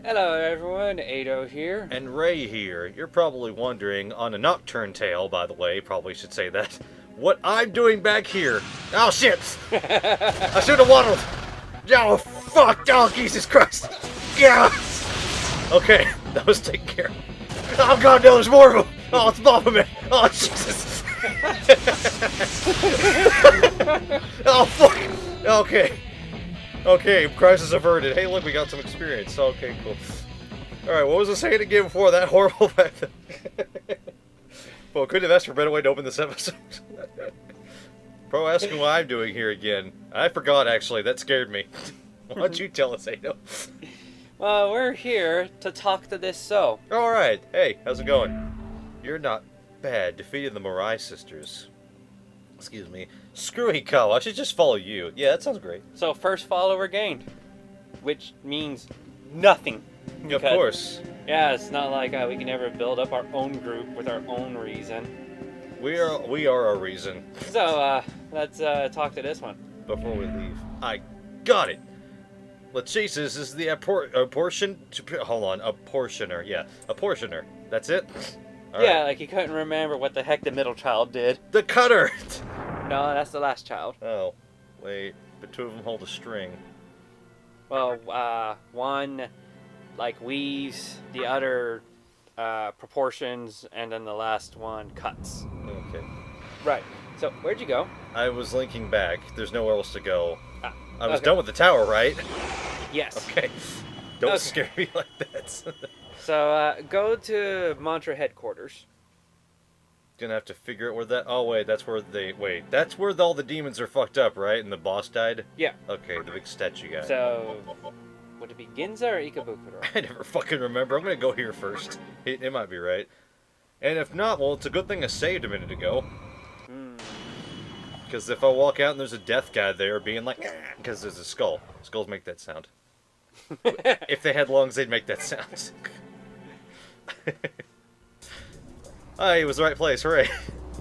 Hello everyone, Atou here. And Ray here. You're probably wondering, on a Nocturne tale, by the way, probably should say that, what I'm doing back here. Oh shit! I should have waddled! Oh fuck! Oh Jesus Christ! Yeah! Okay, that was taken care of. Oh god, no, there's more of them! Oh, it's bopping me! Oh Jesus! Oh fuck! Okay. Okay, crisis averted. Hey look, we got some experience. Okay, cool. Alright, what was I saying again before that horrible fact? Well, couldn't have asked for a better way to open this episode. Pro asking what I'm doing here again. I forgot, actually. That scared me. Why don't you tell us, Atou? Well, we're here to talk to this so. Alright. Hey, how's it going? You're not bad. Defeated the Mirai sisters. Excuse me. Screw Hikawa. I should just follow you. Yeah, that sounds great. So, first follower gained. Which means nothing. Of course. Yeah, it's not like we can ever build up our own group with our own reason. We are our reason. So, let's talk to this one. Before we leave. I got it! Lachesis is the apportioner. Yeah, apportioner. That's it? All yeah, right. like he couldn't remember what the heck the middle child did. The cutter! No, that's the last child. Oh, wait. The two of them hold a string. Well, one, like, weaves, the other, proportions, and then the last one cuts. Okay. Right. So, where'd you go? I was linking back. There's nowhere else to go. Ah, I was okay. done with the tower, right? Yes. Okay. Don't Okay. scare me like that. So, go to Mantra headquarters. Gonna have to figure out where that... Oh, wait, that's where they... Wait, that's where all the demons are fucked up, right? And the boss died? Yeah. Okay, the big statue guy. So, would it be Ginza or Ikebukuro? I never fucking remember. I'm gonna go here first. It might be right. And if not, well, it's a good thing I saved a minute ago. Because if I walk out and there's a death guy there being like... Because there's a skull. Skulls make that sound. If they had lungs, they'd make that sound. Ah, he was the right place, hooray.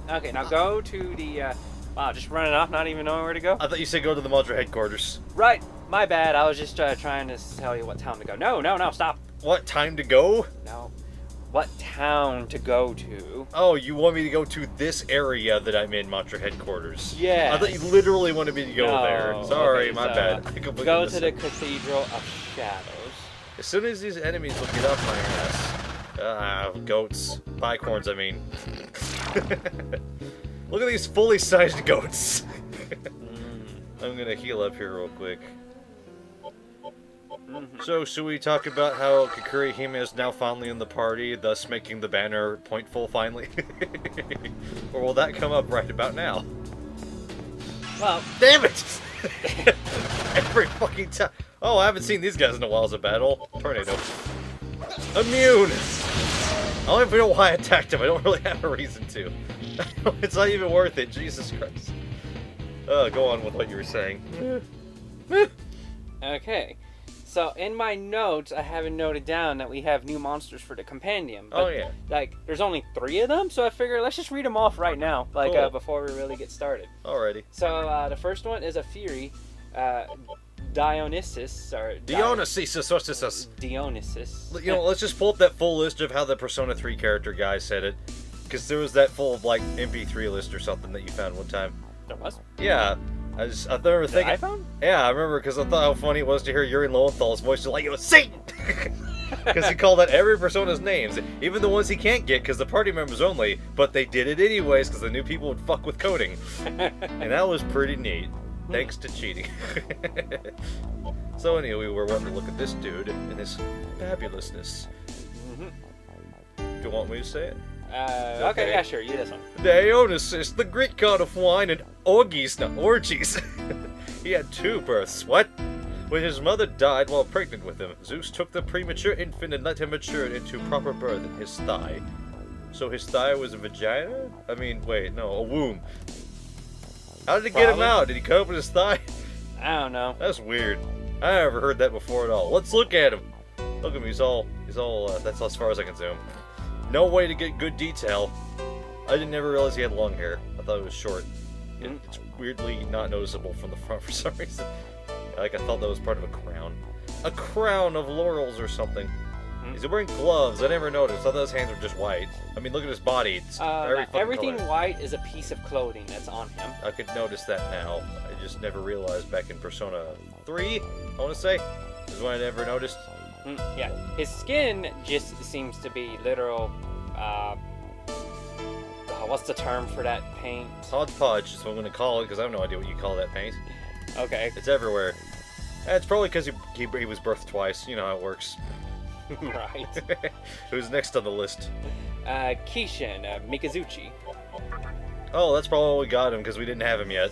Okay, now go to the, wow, just running off, not even knowing where to go? I thought you said go to the Mantra headquarters. Right, my bad, I was just trying to tell you what town to go. No, stop. What, time to go? No. What town to go to? Oh, you want me to go to this area that I'm in, Mantra headquarters? Yeah. I thought you literally wanted me to go there. Sorry, okay, my bad. I completely go missed to the it. Cathedral of Shadows. As soon as these enemies will get off my ass. Goats. Bicorns, I mean. Look at these fully sized goats. I'm gonna heal up here real quick. So, should we talk about how Kikuri-Hime is now finally in the party, thus making the banner pointful finally? Or will that come up right about now? Well, damn it! Every fucking time. Oh, I haven't seen these guys in a while as a battle. Tornado. Immune! I don't even know why I attacked him. I don't really have a reason to. It's not even worth it. Jesus Christ. Go on with what you were saying. okay. So, in my notes, I haven't noted down that we have new monsters for the compendium. But, Oh, yeah. Like, there's only 3 of them, so I figure let's just read them off right now, like, Cool. before we really get started. Alrighty. So, the first one is a Fury, Dionysus, or... Dionysus. Dionysus. You know, let's just pull up that full list of how the Persona 3 character guy said it. Because there was that full, like, MP3 list or something that you found one time. There was? Yeah. I remember thinking... iPhone? Yeah, I remember because I thought how funny it was to hear Yuri Lowenthal's voice like it was Satan! Because he called out every Persona's names, even the ones he can't get because the party members only, but they did it anyways because they knew people would fuck with coding. And that was pretty neat. Thanks to cheating. So anyway, we were wanting to look at this dude and his fabulousness. Do you want me to say it? Okay, yeah, sure, you this one. Dionysus, the Greek god of wine and orgies. He had 2 births. What? When his mother died while pregnant with him, Zeus took the premature infant and let him mature into proper birth in his thigh. So his thigh was a vagina? I mean, wait, no, a womb. How did he get him out? Did he cut open his thigh? I don't know. That's weird. I never heard that before at all. Let's look at him. Look at him, he's all, that's as far as I can zoom. No way to get good detail. I didn't ever realize he had long hair. I thought it was short. It's weirdly not noticeable from the front for some reason. Like, I thought that was part of a crown. A crown of laurels or something. Is he wearing gloves? I never noticed. I thought his hands were just white. I mean, look at his body. It's very fucking everything color. white is a piece of clothing that's on him. I could notice that now. I just never realized back in Persona 3, I want to say. Is when I never noticed. Yeah. His skin just seems to be literal, what's the term for that paint? Hodgepodge is what I'm going to call it, because I have no idea what you call that paint. Okay. It's everywhere. And it's probably because he was birthed twice. You know how it works. Right. Who's next on the list? Kishin Mikazuchi. Oh, that's probably why we got him, because we didn't have him yet.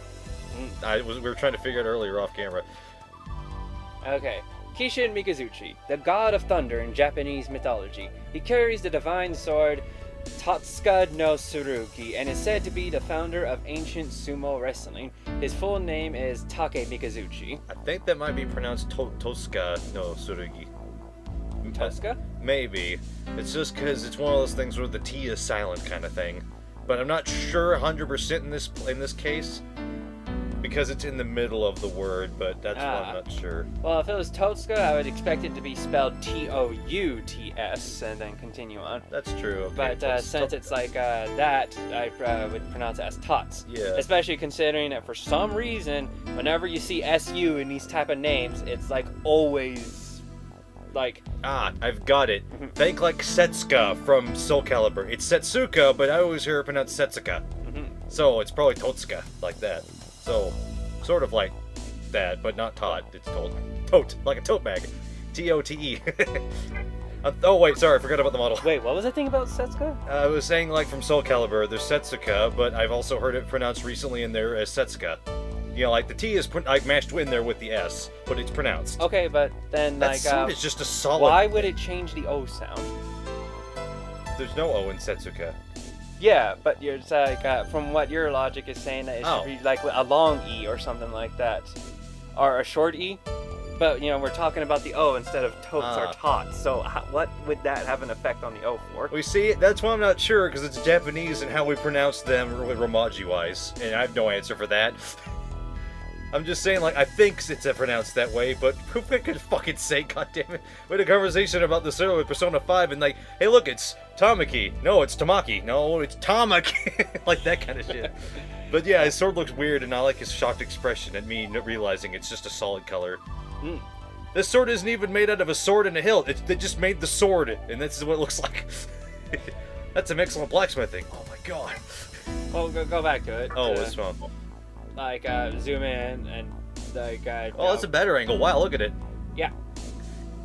We were trying to figure it earlier off camera. Okay. Kishin Mikazuchi, the god of thunder in Japanese mythology. He carries the divine sword Totsuka no Tsurugi and is said to be the founder of ancient sumo wrestling. His full name is Take Mikazuchi. I think that might be pronounced Tosuka no Tsurugi. Tosuka? Maybe. It's just because it's one of those things where the T is silent kind of thing. But I'm not sure 100% in this case. Because it's in the middle of the word, but that's why I'm not sure. Well, if it was Totsuka, I would expect it to be spelled Touts and then continue on. That's true. Okay. But since it's like that, I would pronounce it as Tots. Yeah. Especially considering that for some reason, whenever you see SU in these type of names, it's like always like... Ah, I've got it. Think like Setsuka from Soul Calibur. It's Setsuka, but I always hear it pronounced Setsuka. So it's probably Totsuka, like that. So, sort of like that, but not Todd. It's Tote, like a tote bag. T-O-T-E. Oh, wait, sorry, I forgot about the model. Wait, what was the thing about Setsuka? I was saying, like, from Soul Calibur, there's Setsuka, but I've also heard it pronounced recently in there as Setsuka. You know, like, the T is like mashed in there with the S, but it's pronounced. Okay, but then, that like, suit is just a solid... why would it change the O sound? There's no O in Setsuka. Yeah, but you're like, from what your logic is saying, that it should be like a long E or something like that, or a short E. But you know, we're talking about the O instead of totes or tots. So what would that have an effect on the O for? We see, that's why I'm not sure, because it's Japanese and how we pronounce them Romaji-wise, and I have no answer for that. I'm just saying, like, I think it's pronounced that way, but who could fucking say, goddammit? We had a conversation about this earlier with Persona 5, and like, hey look, it's Tamaki. No, it's Tamaki. No, it's Tamaki. Like, that kind of shit. But yeah, his sword looks weird, and I like his shocked expression at me realizing it's just a solid color. This sword isn't even made out of a sword and a hilt. They just made the sword, and this is what it looks like. That's some excellent blacksmithing. Oh my god. Well, go back to it. Oh, it's fun. Like, zoom in and, like, oh, that's a better angle. Wow, look at it. Yeah.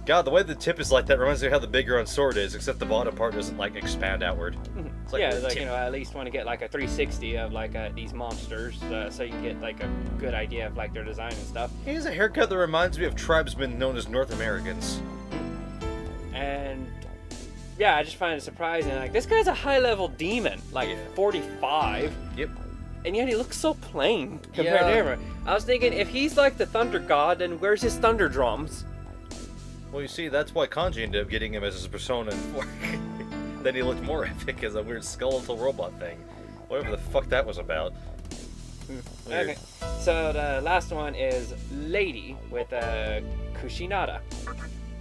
God, the way the tip is like that reminds me of how the bigger on sword is, except the bottom part doesn't, like, expand outward. It's like, yeah, like, you know, at least want to get, like, a 360 of, like, these monsters, so you can get, like, a good idea of, like, their design and stuff. He has a haircut that reminds me of tribesmen known as North Americans. And... yeah, I just find it surprising. Like, this guy's a high-level demon, like 45. Yep. And yet he looks so plain compared to everyone. I was thinking, if he's like the thunder god, then where's his thunder drums? Well, you see, that's why Kanji ended up getting him as his persona in 4. Then he looked more epic as a weird skeletal robot thing. Whatever the fuck that was about. Weird. Okay, so the last one is Lady with Kushinada.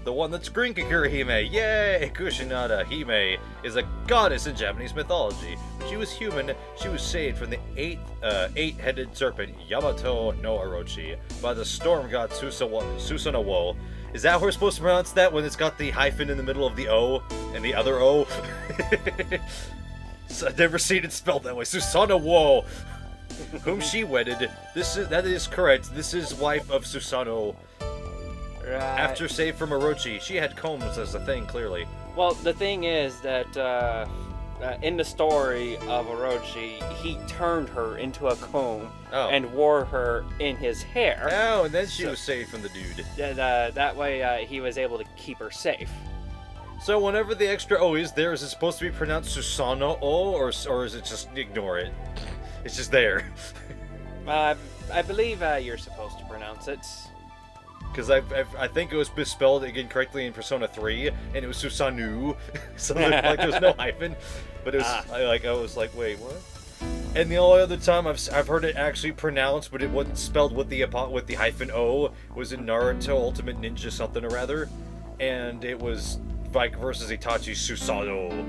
The one that's green Kikuri-Hime. Yay! Kushinada Hime is a goddess in Japanese mythology. When she was human, she was saved from the eight-headed serpent Yamato no Orochi by the storm god Susanoo. Is that how we're supposed to pronounce that when it's got the hyphen in the middle of the O and the other O? So I've never seen it spelled that way. Susanoo, whom she wedded. That is correct. This is wife of Susanoo. Right. After saved from Orochi, she had combs as a thing, clearly. Well, the thing is that in the story of Orochi, he turned her into a comb and wore her in his hair. Oh, and then she was saved from the dude. That way, he was able to keep her safe. So whenever the extra O is there, is it supposed to be pronounced Susanoo, or is it just ignore it? It's just there. I believe you're supposed to pronounce it. Because I think it was misspelled again correctly in Persona 3, and it was Susanoo, so like there was no hyphen, but it was I was like, wait, what? And the only other time I've heard it actually pronounced, but it wasn't spelled with the hyphen O, was in Naruto Ultimate Ninja something or rather, and it was like versus Itachi Susanoo.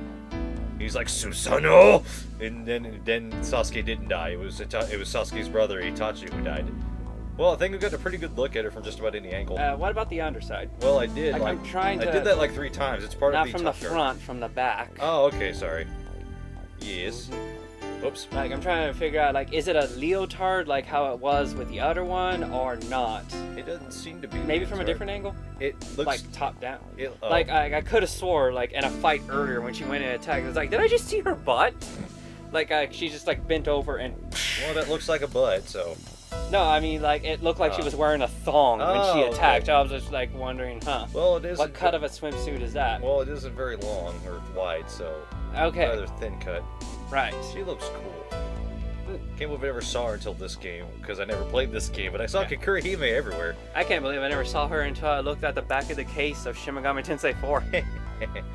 He's like Susanoo, and then Sasuke didn't die. It was Sasuke's brother Itachi who died. Well, I think we got a pretty good look at it from just about any angle. What about the underside? Well, I did. Like, I'm trying to. I did that like 3 times. It's part of not the from the front, from the back. Oh, okay. Sorry. Yes. Oops. Like, I'm trying to figure out, like, is it a leotard like how it was with the other one, or not? It doesn't seem to be. Maybe from a different angle? It looks... Like, top down. Oh. Like, I could have swore, like, in a fight earlier when she went in and attacked, I was like, did I just see her butt? Like, she just, like, bent over and... Well, that looks like a butt, so... No, I mean, like, it looked like she was wearing a thong when she attacked. Okay. I was just, like, wondering, Well, it is... What cut of a swimsuit is that? Well, it isn't very long or wide, so... Okay. Rather thin cut. Right. She looks cool. Can't believe I never saw her until this game, because I never played this game, but I saw Kikuri-Hime everywhere. I can't believe I never saw her until I looked at the back of the case of Shin Megami Tensei IV.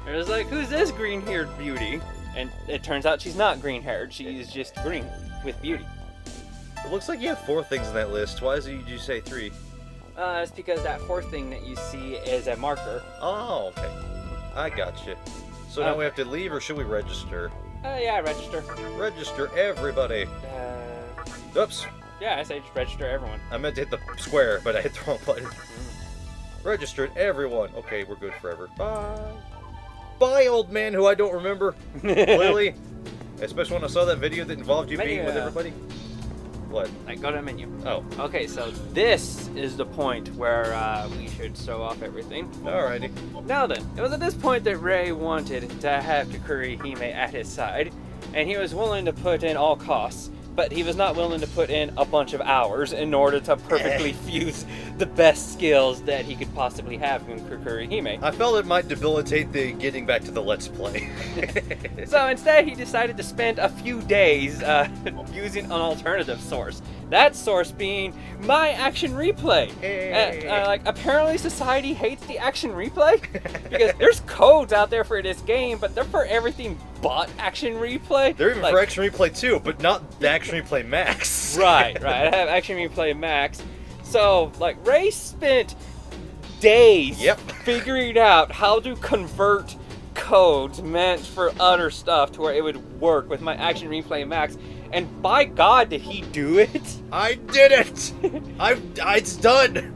It was like, who's this green-haired beauty? And it turns out she's not green-haired, she's just green with beauty. It looks like you have 4 things on that list. Why did you say 3? It's because that 4th thing that you see is a marker. Oh, okay. I gotcha. So now we have to leave, or should we register? Yeah, register. Register everybody. Oops. Yeah, I say just register everyone. I meant to hit the square, but I hit the wrong button. Registered everyone. Okay, we're good forever. Bye. Bye, old man who I don't remember. Clearly. Especially when I saw that video that involved you being with everybody. What? Like, go to the menu. Oh. Okay, so this is the point where we should show off everything. Alrighty. Now then, it was at this point that Ray wanted to have Kikuri-Hime at his side, and he was willing to put in all costs, but he was not willing to put in a bunch of hours in order to perfectly fuse the best skills that he could possibly have in Kikuri-Hime. I felt it might debilitate the getting back to the Let's Play. So instead, he decided to spend a few days using an alternative source. That source being my action replay. Hey. Like, apparently society hates the action replay because there's codes out there for this game, but they're for everything but action replay. They're even for action replay too, but not the action replay max. Right. I have action replay max. So, like, Ray spent days figuring out how to convert codes meant for other stuff to where it would work with my action replay max. And by God, did he do it? I did it! It's done!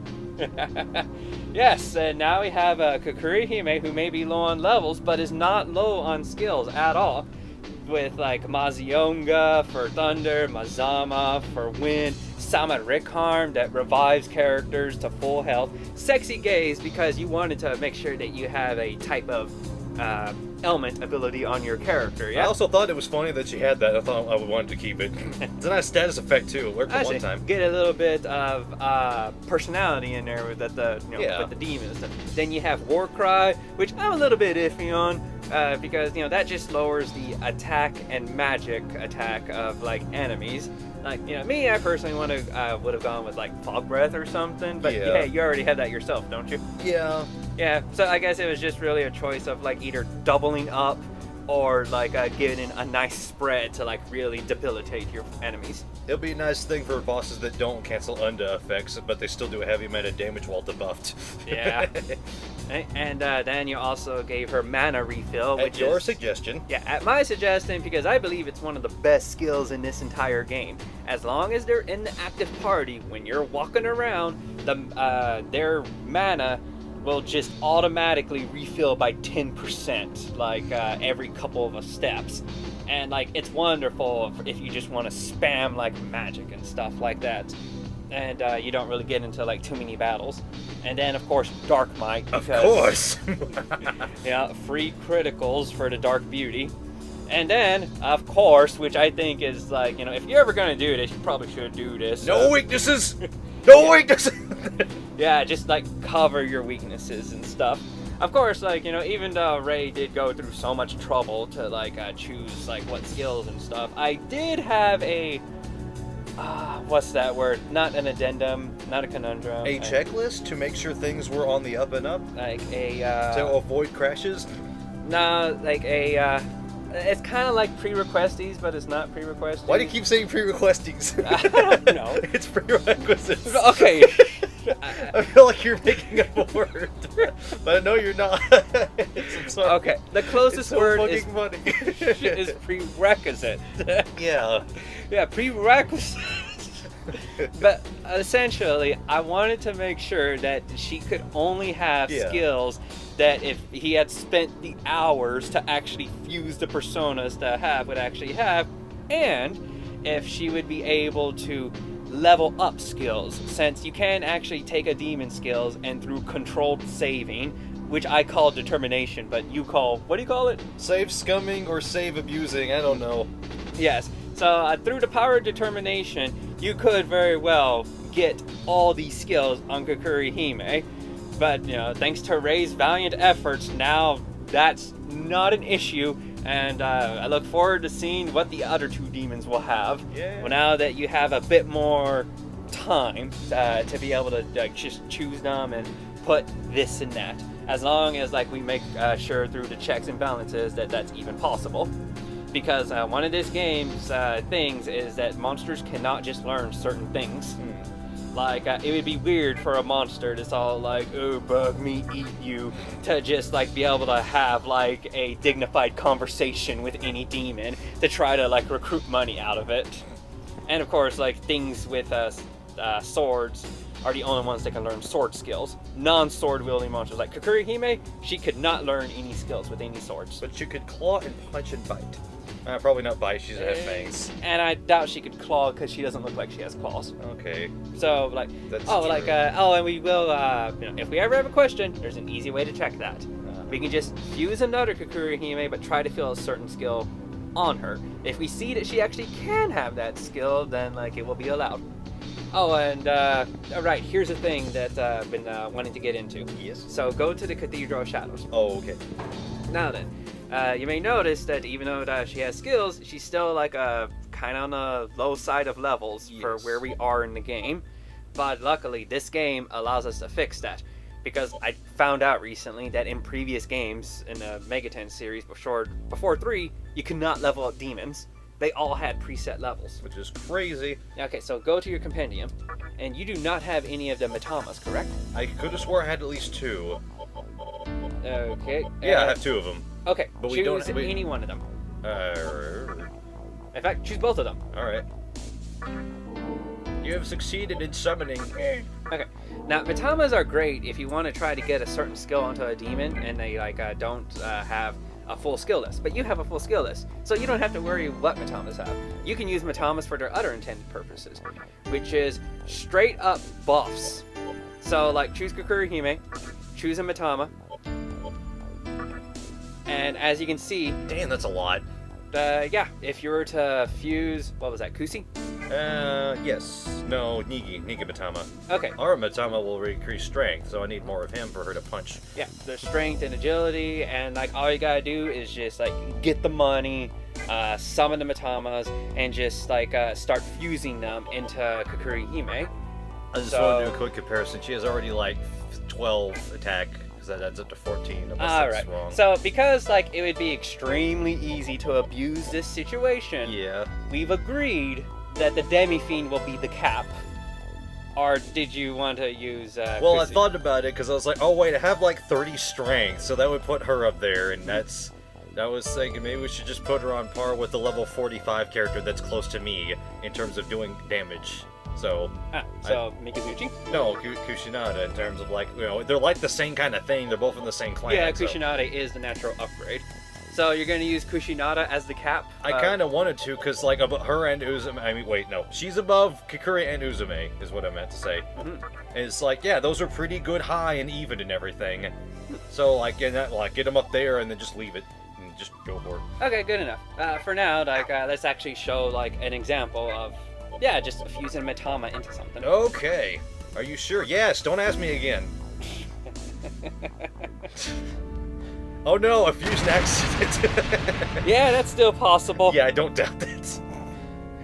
Yes, and now we have Kikuri-Hime, who may be low on levels, but is not low on skills at all. With, like, Mazionga for Thunder, Mazama for Wind, Samarikharm that revives characters to full health, Sexy Gaze because you wanted to make sure that you have a type of element ability on your character, yeah? I also thought it was funny that she had that. I thought I wanted to keep it. It's a nice status effect too. It worked for one time. Get a little bit of personality in there with with the demons. Then you have Warcry, which I'm a little bit iffy on because that just lowers the attack and magic attack of like enemies. Like, me, I personally would have gone with like Fog Breath or something, but yeah, you already have that yourself, don't you? Yeah. Yeah, so I guess it was just really a choice of like either doubling up or like giving a nice spread to like really debilitate your enemies. It'll be a nice thing for bosses that don't cancel unda effects, but they still do a heavy amount of damage while debuffed. Yeah. And then you also gave her mana refill, which is... At your suggestion. Yeah, at my suggestion, because I believe it's one of the best skills in this entire game. As long as they're in the active party, when you're walking around, their mana will just automatically refill by 10%, like every couple of steps. And like it's wonderful if you just want to spam like magic and stuff like that. And you don't really get into like too many battles. And then of course Dark Might. Because, of course. Yeah, free criticals for the Dark Beauty. And then, of course, which I think is like, if you're ever gonna do this, you probably should do this. No weaknesses! No weaknesses! Yeah, just like cover your weaknesses and stuff. Of course, like, even though Ray did go through so much trouble to like choose like what skills and stuff, I did have a what's that word? Not an addendum, not a conundrum. A checklist to make sure things were on the up and up? Like a to avoid crashes? No, like a It's kind of like pre-requesties, but it's not pre-requesties. Why do you keep saying pre-requesties? I don't know. It's prerequisites. Okay. I feel like you're making up a word, but I know you're not. I'm sorry. Okay, the closest so word fucking is, funny. is prerequisite. Yeah. Yeah, prerequisite. But essentially, I wanted to make sure that she could only have skills that if he had spent the hours to actually fuse the personas to have, would actually have, and if she would be able to level up skills, since you can actually take a demon skills and through controlled saving, which I call determination, but you call, what do you call it? Save scumming or save abusing, I don't know. Yes, so through the power of determination, you could very well get all these skills on Kikuri-Hime, but you know, thanks to Rei's valiant efforts, now that's not an issue. And I look forward to seeing what the other two demons will have. Yeah. Well, now that you have a bit more time to be able to just choose them and put this and that. As long as like we make sure through the checks and balances that that's even possible. Because one of this game's things is that monsters cannot just learn certain things. Like, it would be weird for a monster that's all like, oh, bug me, eat you, to just, like, be able to have, like, a dignified conversation with any demon to try to, like, recruit money out of it. And, of course, like, things with swords are the only ones that can learn sword skills. Non-sword wielding monsters, like Kikuri-Hime, she could not learn any skills with any swords. But she could claw and punch and bite. Probably not bite, she's has fangs. And I doubt she could claw because she doesn't look like she has claws. Okay. So, like, That's oh, true. like, and we will, you know, if we ever have a question, there's an easy way to check that. We can just fuse another Kikuri-Hime, but try to feel a certain skill on her. If we see that she actually can have that skill, then, like, it will be allowed. Oh, and, alright, here's a thing that I've been wanting to get into. Yes? So, go to the Cathedral of Shadows. Oh, okay. Now then, you may notice that even though she has skills, she's still like kind of on the low side of levels for where we are in the game. But luckily, this game allows us to fix that. Because I found out recently that in previous games in the Megaten series before 3, you could not level up demons. They all had preset levels. Which is crazy. Okay, so go to your compendium, and you do not have any of the Matamas, correct? I could have swore I had at least 2. Okay. Yeah, I have 2 of them. Okay, But we choose don't- any one of them. Alright. In fact, choose both of them. You have succeeded in summoning. Okay. Now, Matamas are great if you want to try to get a certain skill onto a demon and they don't have a full skill list. But you have a full skill list, so you don't have to worry what Matamas have. You can use Matamas for their other intended purposes, which is straight up buffs. So, like, choose Kikuri-Hime, choose a Matama, and as you can see, Damn, that's a lot. yeah, if you were to fuse, what was that, Kusi? Yes. No, Nigi Matama. Okay. Our Matama will increase strength, so I need more of him for her to punch. Yeah, there's strength and agility, and like all you gotta do is just like get the money, summon the Matamas, and just like start fusing them into Kikuri-Hime. I just want to do a quick comparison. She has already like 12 attack, because that adds up to 14. Alright, wrong. so because like it would be extremely easy to abuse this situation, Yeah. we've agreed that the Demi-Fiend will be the cap. Or did you want to use Well, I Kusi? thought about it because I was like, oh wait, I have like 30 strength, so that would put her up there, and I was thinking maybe we should just put her on par with the level 45 character that's close to me in terms of doing damage. So, Mikazuchi? no, Kushinada in terms of like, you know, they're like the same kind of thing. They're both in the same clan. Yeah, so. Kushinada is the natural upgrade. So you're going to use Kushinada as the cap? I kind of wanted to, because like above her and Uzume, I mean, wait, no, she's above Kikuri and Uzume is what I meant to say. Mhm. It's like, yeah, those are pretty good high and even and everything. So like, get them up there and then just leave it and just go for it. Okay, good enough. For now, like, let's actually show like an example of, yeah, just fusing Matama into something. Okay, are you sure? Yes. Don't ask me again. Oh no, a fusion accident. Yeah, that's still possible. Yeah, I don't doubt that.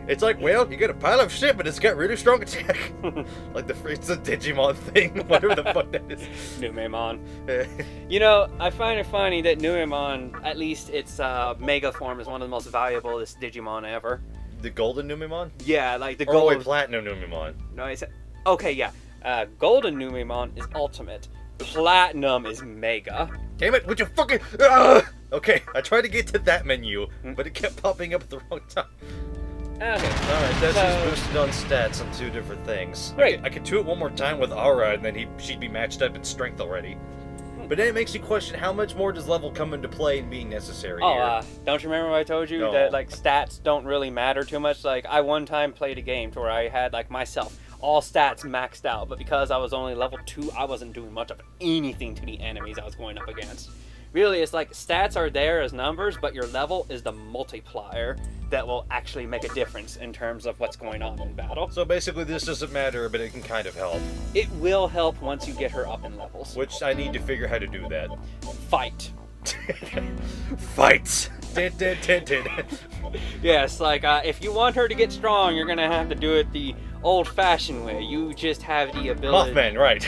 It's like, well, you get a pile of shit, but it's got really strong attack. Like it's a Digimon thing, whatever the fuck that is. Numemon. You know, I find it funny that Numemon, at least its mega form, is one of the most valuable Digimon ever. The golden Numemon? Yeah, like the gold. Or wait, platinum Numemon. No, it's okay. Yeah, golden Numemon is ultimate. Platinum is mega. Damn it! Would you fucking? Okay, I tried to get to that menu, but it kept popping up at the wrong time. Okay. Alright, that's just boosted on stats on 2 different things. Great. I could do it one more time with Aura, and then she'd be matched up in strength already. But then it makes you question how much more does level come into play and being necessary here. Don't you remember what I told you that like stats don't really matter too much? Like I one time played a game to where I had like myself all stats maxed out, but because I was only level 2, I wasn't doing much of anything to the enemies I was going up against. Really, it's like stats are there as numbers, but your level is the multiplier that will actually make a difference in terms of what's going on in battle. So basically this doesn't matter, but it can kind of help. It will help once you get her up in levels. Which I need to figure how to do that. Fight. Fight! Yes, like if you want her to get strong, you're gonna have to do it the old-fashioned way. You just have the ability. Mothman, right?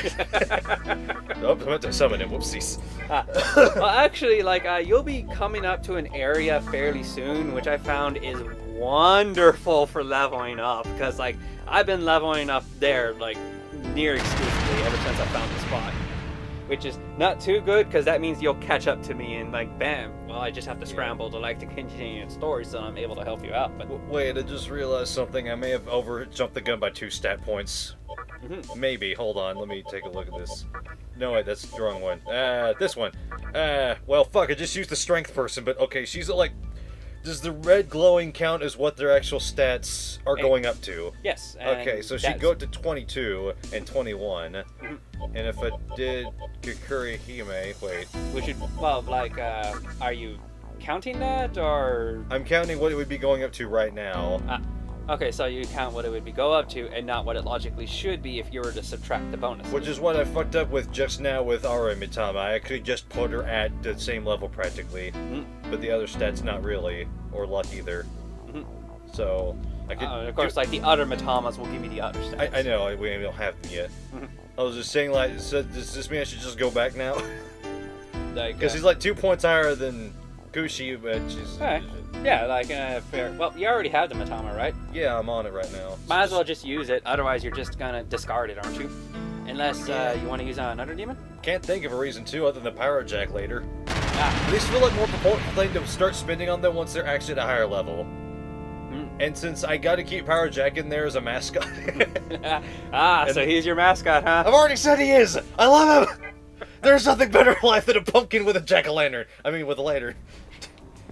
Oh, I meant to summon him. Whoopsies. Well, actually, like you'll be coming up to an area fairly soon, which I found is wonderful for leveling up. Because like I've been leveling up there like near exclusively ever since I found the spot. Which is not too good, because that means you'll catch up to me and like, bam, well, I just have to scramble to like to continue the story, so I'm able to help you out. But wait, I just realized something. I may have jumped the gun by 2 stat points. Maybe. Hold on. Let me take a look at this. No, wait, that's the wrong one. This one. Well, fuck, I just used the strength person, but okay, she's at like... Does the red glowing count as what their actual stats are going up to? Yes. Okay, so she'd go up to 22 and 21. And if I did Kikuri-Hime, wait. We should, well, like, are you counting that, or...? I'm counting what it would be going up to right now. Okay, so you count what it would go up to, and not what it logically should be if you were to subtract the bonuses. Which is what I fucked up with just now with Aura Mitama. I actually just put her at the same level practically, but the other stats not really, or luck either. So I could. Of course, like the other Matamas will give you the other stats. I know we don't have them yet. I was just saying, like, so does this mean I should just go back now? Because he's like 2 points higher than Kushi, but she's. Alright. Yeah, like, fair. Well, you already have the Matama, right? Yeah, I'm on it right now. Might as well just use it, otherwise you're just gonna discard it, aren't you? Unless you want to use another demon? Can't think of a reason to, other than the Pyro Jack later. These feel like more important thing to start spending on them once they're actually at a higher level. And since I gotta keep Pyro Jack in there as a mascot... so he's your mascot, huh? I've already said he is! I love him! There's nothing better in life than a pumpkin with a jack-o'-lantern. I mean, with a lantern.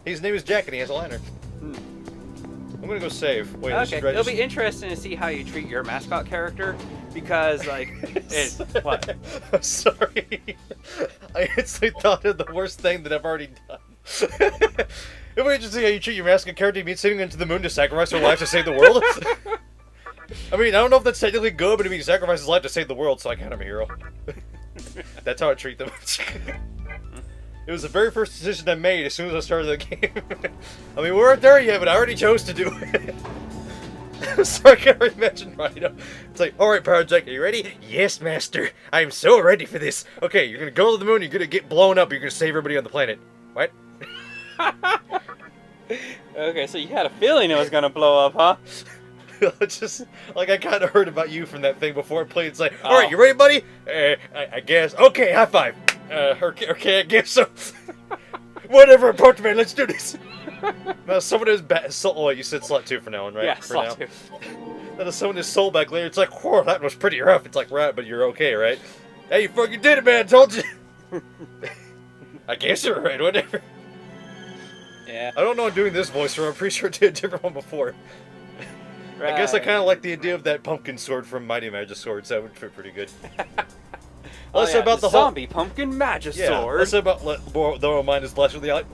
His name is Jack and he has a lantern. I'm gonna go save. Wait, okay, it'll be interesting to see how you treat your mascot character, because, like, it's... What? I'm sorry. I instantly thought of the worst thing that I've already done. It'll be interesting how you treat your mascot character. You mean sending into the moon to sacrifice her life to save the world? I mean, I don't know if that's technically good, but I mean, he sacrifices his life to save the world, so I count him a hero. That's how I treat them. It was the very first decision I made as soon as I started the game. I mean, we weren't there yet, but I already chose to do it. So I can already imagine Rhino. It's like, alright, Power Jack, are you ready? Yes, Master. I am so ready for this. Okay, you're gonna go to the moon, you're gonna get blown up, you're gonna save everybody on the planet. What? Okay, so you had a feeling it was gonna blow up, huh? Just, like, I kind of heard about you from that thing before I played. It's like, alright, you ready, buddy? I guess. Okay, high five. Okay, I guess so. Whatever, Pokemon, let's do this. Now, someone is oh, you said slot 2 for now on, right? Yeah, for slot now. 2. Then someone is soul back later. It's like, whoa, that was pretty rough. It's like, right, but you're okay, right? Hey, you fucking did it, man. I told you. I guess you're right, whatever. Yeah. I don't know I'm doing this voice, or I'm pretty sure I did a different one before. Right. I guess I kind of like the idea of that pumpkin sword from Mighty Magisword, so that would fit pretty good. Let's say about the zombie pumpkin Magisword. Yeah, let's say about though mine is less really like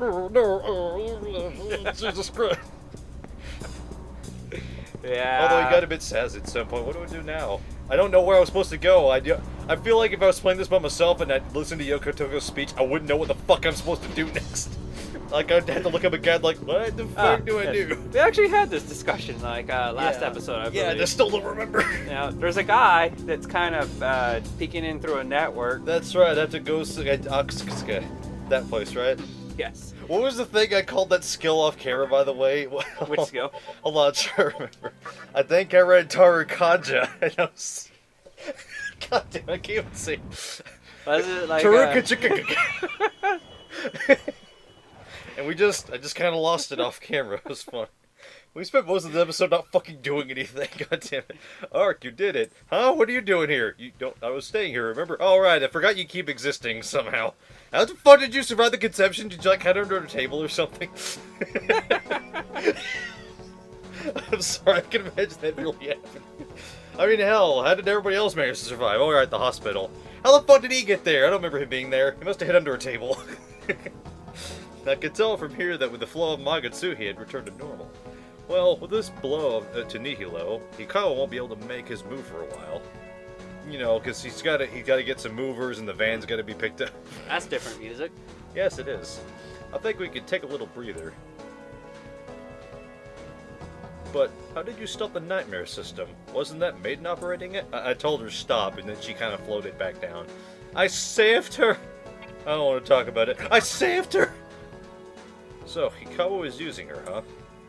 Jesus Christ. Yeah. Although he got a bit sassy at some point. What do I do now? I don't know where I was supposed to go. I feel like if I was playing this by myself and I listened to Yoko Toko's speech, I wouldn't know what the fuck I'm supposed to do next. Like, I had to look up again, like, what the fuck do I do? We actually had this discussion, like, last episode, I believe. Yeah, I just still don't remember. Now, there's a guy that's kind of peeking in through a network. That's right, I have to go to that place, right? Yes. What was the thing I called that skill off camera, by the way? Which skill? Hold on, I'm trying to remember. I think I read Tarukanja, and I was... God damn, I can't even see. Was it like And I just kind of lost it off camera. It was fun. We spent most of the episode not fucking doing anything. God damn it. Ark, you did it. Huh? What are you doing here? You don't. I was staying here, remember? Oh, right, I forgot you keep existing somehow. How the fuck did you survive the conception? Did you, like, hide under a table or something? I'm sorry, I can imagine that really happening. I mean, hell, how did everybody else manage to survive? Oh, right, the hospital. How the fuck did he get there? I don't remember him being there. He must have hid under a table. I could tell from here that with the flow of Magatsu, he had returned to normal. Well, with this blow to Nihilo, Hikawa won't be able to make his move for a while. You know, because he's got to get some movers and the van's got to be picked up. That's different music. Yes, it is. I think we could take a little breather. But how did you stop the nightmare system? Wasn't that Maiden operating it? I told her stop, and then she kind of floated back down. I saved her! I don't want to talk about it. I saved her! So, Hikawa is using her, huh?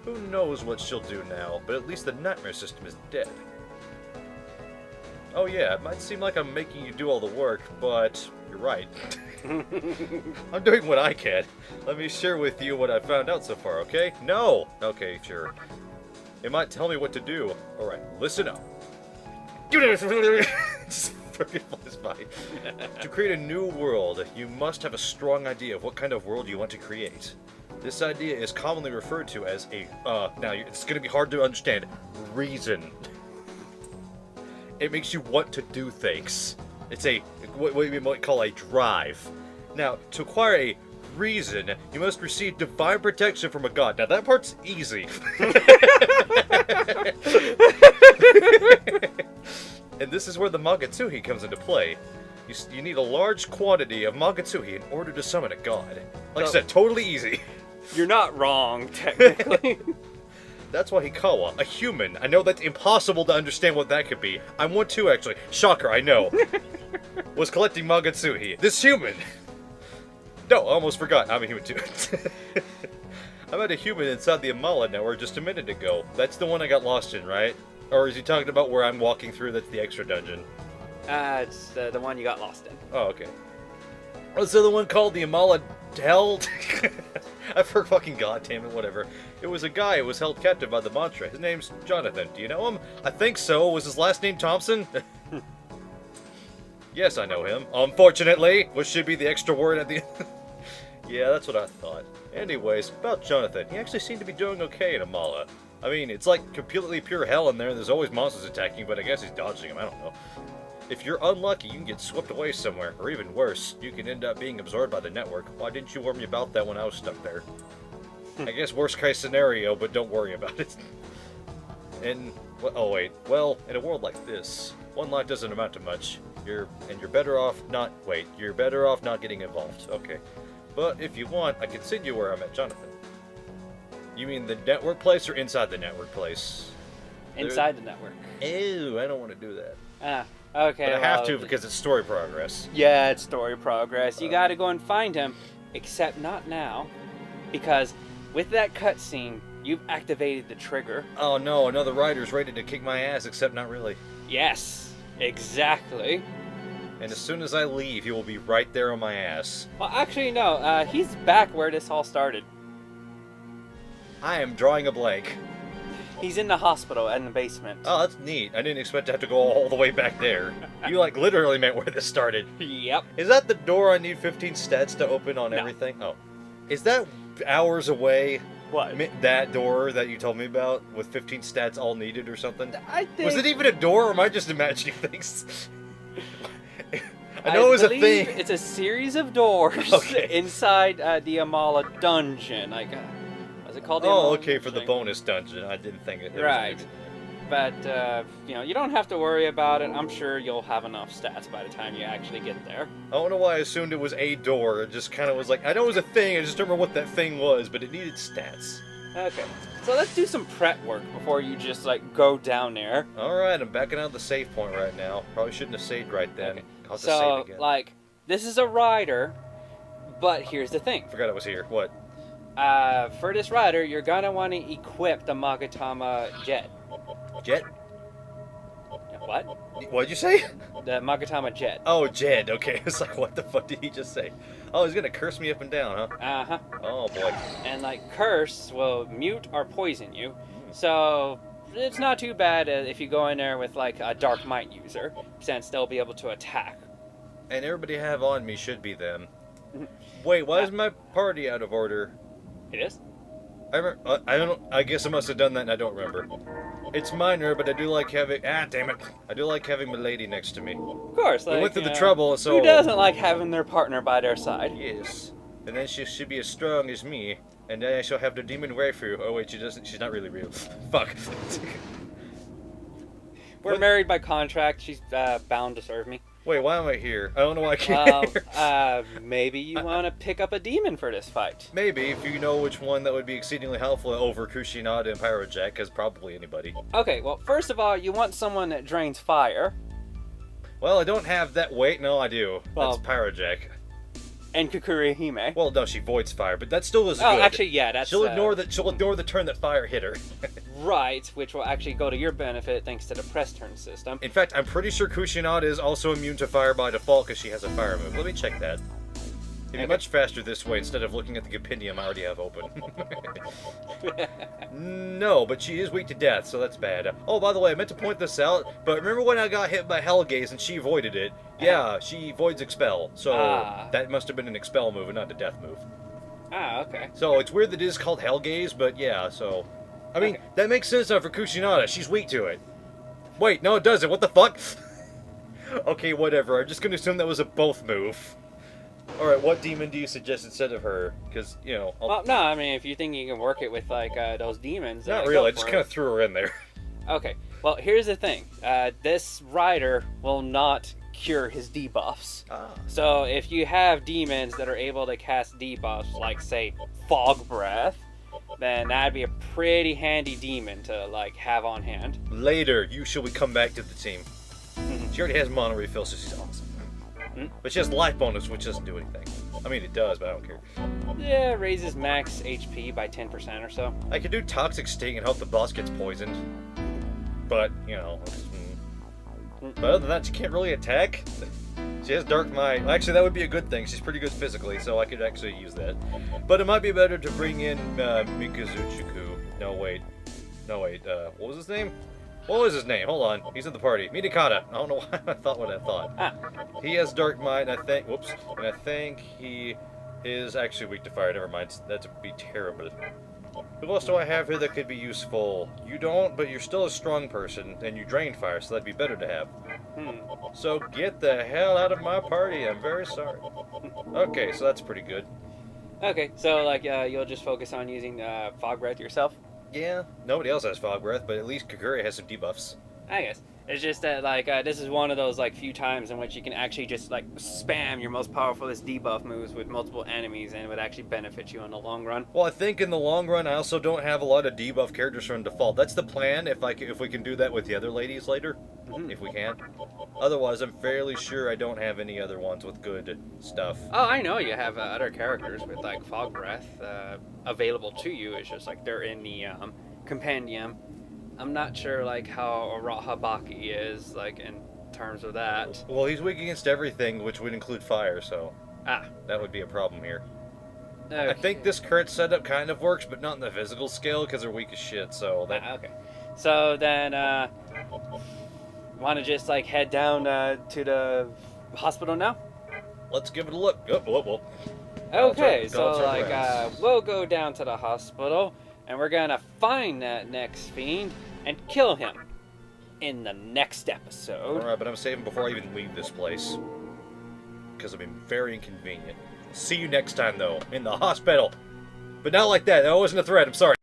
Who knows what she'll do now, but at least the nightmare system is dead. Oh yeah, it might seem like I'm making you do all the work, but you're right. I'm doing what I can. Let me share with you what I found out so far, okay? No! Okay, sure. It might tell me what to do. Alright, listen up. Just fucking flies by. To create a new world, you must have a strong idea of what kind of world you want to create. This idea is commonly referred to as a, now it's gonna be hard to understand, reason. It makes you want to do things. It's a, what we might call a drive. Now, to acquire a reason, you must receive divine protection from a god. Now, that part's easy. And this is where the Magatsuhi comes into play. You need a large quantity of Magatsuhi in order to summon a god. Like I said, totally easy. You're not wrong, technically. That's why Hikawa, a human, I know that's impossible to understand what that could be. I'm one too, actually. Shocker, I know. Was collecting Magatsuhi. This human! No, I almost forgot. I'm a human too. I met a human inside the Amala network just a minute ago. That's the one I got lost in, right? Or is he talking about where I'm walking through that's the extra dungeon? It's the one you got lost in. Oh, okay. Was the other one called the Amala Hell? I forgot, fucking goddamn it, whatever. It was a guy who was held captive by the mantra. His name's Jonathan. Do you know him? I think so. Was his last name Thompson? Yes, I know him. Unfortunately, which should be the extra word at the end. Yeah, that's what I thought. Anyways, about Jonathan. He actually seemed to be doing okay in Amala. I mean, it's like completely pure hell in there. There's always monsters attacking, but I guess he's dodging them. I don't know. If you're unlucky, you can get swept away somewhere, or even worse, you can end up being absorbed by the network. Why didn't you warn me about that when I was stuck there? I guess worst case scenario, but don't worry about it. Oh wait, well, in a world like this, one life doesn't amount to much. You're better off not getting involved. Okay. But if you want, I can send you where I met Jonathan. You mean the network place or inside the network place? Inside the network. Ew, I don't want to do that. Okay. But I have to because it's story progress. Yeah, it's story progress. You gotta go and find him. Except not now. Because with that cutscene, you've activated the trigger. Oh no, another rider's ready to kick my ass, except not really. Yes, exactly. And as soon as I leave, he will be right there on my ass. Well, actually, no. He's back where this all started. I am drawing a blank. He's in the hospital in the basement. Oh, that's neat. I didn't expect to have to go all the way back there. You, like, literally meant where this started. Yep. Is that the door I need 15 stats to open on everything? Oh. Is that hours away? What? That door that you told me about with 15 stats all needed or something? I think... Was it even a door or am I just imagining things? I know it was a thing. It's a series of doors inside the Amala dungeon. Like, what's it called? Oh, okay, for the bonus dungeon. I didn't think it. Right. but you don't have to worry about it. I'm sure you'll have enough stats by the time you actually get there. I don't know why I assumed it was a door. It just kind of was like, I know it was a thing, I just don't remember what that thing was, but it needed stats. Okay, so let's do some prep work before you just, like, go down there. Alright, I'm backing out the save point right now. Probably shouldn't have saved right then. Okay. I'll have to So, save again. like, this is a rider, but here's the thing. Forgot it was here. What? For this rider, you're gonna want to equip the Magatama jet. Jet? What? What'd you say? The Magatama jet. Oh, Jed. Okay, it's like, what the fuck did he just say? Oh, he's gonna curse me up and down, huh? Uh-huh. Oh, boy. And, like, curse will mute or poison you. So, it's not too bad if you go in there with, like, a Dark Might user, since they'll be able to attack. And everybody I have on me should be them. Wait, why is my party out of order? It is? I remember, I don't. I guess I must have done that and I don't remember. It's minor, but I do like having. Ah, damn it! I do like having my lady next to me. Of course. Like, We went through the trouble, so. Who doesn't like having their partner by their side? Yes. And then she should be as strong as me, and then I shall have the demon waifu. Oh wait, she doesn't. She's not really real. Fuck. We're What? married by contract. She's bound to serve me. Wait, why am I here? I don't know why I came Well, here. maybe you want to pick up a demon for this fight. Maybe, if you know which one that would be exceedingly helpful over Kushinada and Pyrojack, because probably anybody. Okay, well, first of all, you want someone that drains fire. Well, I don't have that. Wait, no, I do. Well- That's Pyrojack. And Kikuri-Hime. Well, no, she voids fire, but that still is Oh, good. actually, yeah, that's... She'll ignore the turn that fire hit her. Right, which will actually go to your benefit thanks to the press turn system. In fact, I'm pretty sure Kushinada is also immune to fire by default because she has a fire move. Let me check that. It'd be Okay. much faster this way instead of looking at the compendium I already have open. No, but she is weak to death, so that's bad. Oh, by the way, I meant to point this out, but remember when I got hit by Hellgaze and she avoided it? Yeah, she voids Expel, so that must have been an Expel move and not a death move. Ah, okay. So it's weird that it is called Hellgaze, but yeah, so... I mean, that makes sense now for Kushinada. She's weak to it. Wait, no, it doesn't. What the fuck? Okay, whatever. I'm just gonna assume that was a both move. Alright, what demon do you suggest instead of her? Because, you know... Well, no, I mean, if you think you can work it with, like, those demons... Not go really, I for just it. kind of threw her in there. Okay, well, here's the thing. This rider will not cure his debuffs. Ah. So if you have demons that are able to cast debuffs, like, say, Fog Breath, then that'd be a pretty handy demon to, like, have on hand. Later, you shall come back to the team. She already has mono refill, so she's awesome. But she has life bonus, which doesn't do anything. I mean, it does, but I don't care. Yeah, raises max HP by 10% or so. I could do Toxic Sting and hope the boss gets poisoned. But, you know... But other than that, she can't really attack. She has Dark Might. Actually, that would be a good thing. She's pretty good physically, so I could actually use that. But it might be better to bring in Mikazuchiku. No, wait. What was his name? What was his name? Hold on. He's in the party. Minikata. I don't know why I thought what I thought. Ah. He has Dark Might, and I think... Whoops. And I think he is actually weak to fire. Never mind. That would be terrible. Who else do I have here that could be useful? You don't, but you're still a strong person, and you drain fire, so that'd be better to have. So get the hell out of my party. I'm very sorry. Okay, so that's pretty good. Okay, so, like, you'll just focus on using Fog Breath yourself? Yeah, nobody else has Fog Breath, but at least Kikuri has some debuffs. I guess. It's just that, like, this is one of those, like, few times in which you can actually just, like, spam your most powerfulest debuff moves with multiple enemies, and it would actually benefit you in the long run. Well, I think in the long run, I also don't have a lot of debuff characters from default. That's the plan, if we can do that with the other ladies later. If we can. Otherwise, I'm fairly sure I don't have any other ones with good stuff. Oh, I know you have other characters with, like, Fog Breath available to you. It's just, like, they're in the compendium. I'm not sure, like, how Arahabaki is, like, in terms of that. Well, he's weak against everything, which would include fire, so... That would be a problem here. Okay. I think this current setup kind of works, but not in the physical scale, because they're weak as shit, so... Okay. So then, want to just, like, head down to the hospital now? Let's give it a look. Oh, whoa. Okay, so, Gods are like, brass. we'll go down to the hospital, and we're gonna find that next fiend and kill him in the next episode. Alright, but I'm saving before I even leave this place. Because I've been very inconvenient. See you next time, though, in the hospital. But not like that. That wasn't a threat. I'm sorry.